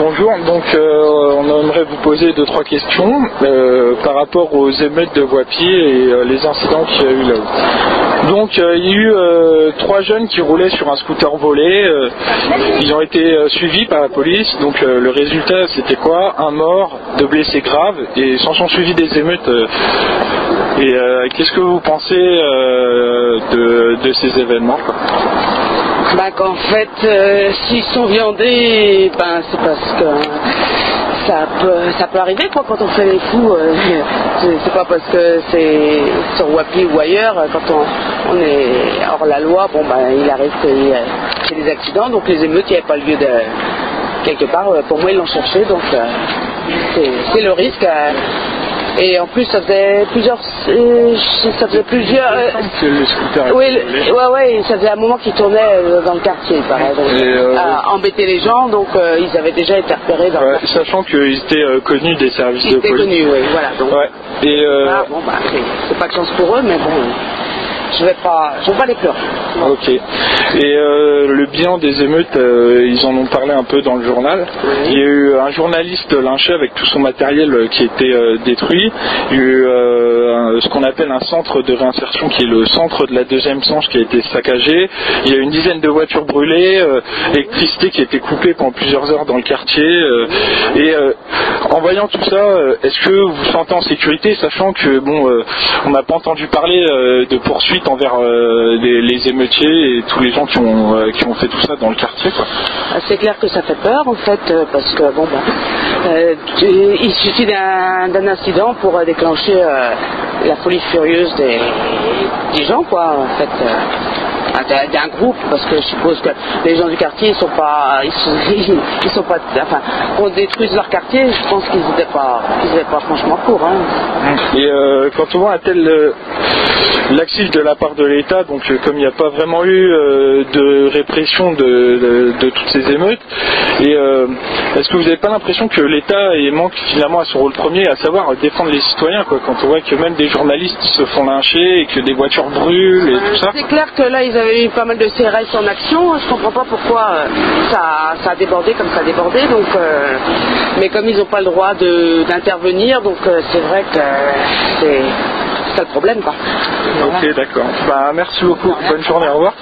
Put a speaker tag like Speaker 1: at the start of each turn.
Speaker 1: Bonjour, donc on aimerait vous poser 2-3 questions par rapport aux émeutes de Voie-Pied et les incidents qu'il y a eu là-haut. Donc il y a eu 3 jeunes qui roulaient sur un scooter volé, ils ont été suivis par la police, donc le résultat c'était quoi? Un mort, 2 blessés graves, et s'en sont suivis des émeutes. Qu'est-ce que vous pensez de ces événements, quoi?
Speaker 2: Bah qu'en fait, s'ils sont viandés, ben c'est parce que ça peut arriver quoi quand on fait les fous. C'est pas parce que c'est sur Voie-Pied ou ailleurs, quand on est hors la loi, bon ben il arrive qu'il y ait des accidents, donc les émeutes, il n'y avait pas lieu de quelque part. Pour moi ils l'ont cherché, donc c'est le risque. Et en plus, ça faisait plusieurs. Oui, ça faisait un moment qu'ils tournaient dans le quartier, pareil. À embêter les gens, donc ils avaient déjà été repérés dans le quartier.
Speaker 1: Sachant qu'ils étaient connus des services de police.
Speaker 2: Ils étaient connus, oui, voilà. Donc, bon, bah, c'est pas de chance pour eux, mais bon. Je vais pas les pleurer.
Speaker 1: Ok. Et le bilan des émeutes, ils en ont parlé un peu dans le journal.
Speaker 2: Oui.
Speaker 1: Il y a eu un journaliste lynché avec tout son matériel qui a été détruit. Il y a eu ce qu'on appelle un centre de réinsertion qui est le centre de la 2e Sanche qui a été saccagé. Il y a eu une dizaine de voitures brûlées, l'électricité qui a été coupée pendant plusieurs heures dans le quartier. En voyant tout ça, est-ce que vous vous sentez en sécurité, sachant que on n'a pas entendu parler de poursuites envers les émeutiers et tous les gens qui ont fait tout ça dans le quartier, quoi.
Speaker 2: C'est clair que ça fait peur en fait, parce que il suffit d'un incident pour déclencher la folie furieuse des gens, quoi, en fait. D'un groupe, parce que je suppose que les gens du quartier ils sont pas enfin, qu'on détruise leur quartier, je pense qu'ils n'étaient pas franchement pour, hein.
Speaker 1: Et quand on voit un tel laxisme de la part de l'État, donc comme il n'y a pas vraiment eu de répression de toutes ces émeutes, est-ce que vous n'avez pas l'impression que l'État manque finalement à son rôle premier, à savoir défendre les citoyens, quoi, quand on voit que même des journalistes se font lyncher et que des voitures brûlent et tout ça?
Speaker 2: C'est clair que là ils avaient eu pas mal de CRS en action, je comprends pas pourquoi ça a débordé comme ça a débordé, donc mais comme ils n'ont pas le droit d'intervenir, donc c'est vrai que c'est le problème, quoi.
Speaker 1: Ok, d'accord. Bah, merci beaucoup. Bonne journée, au revoir.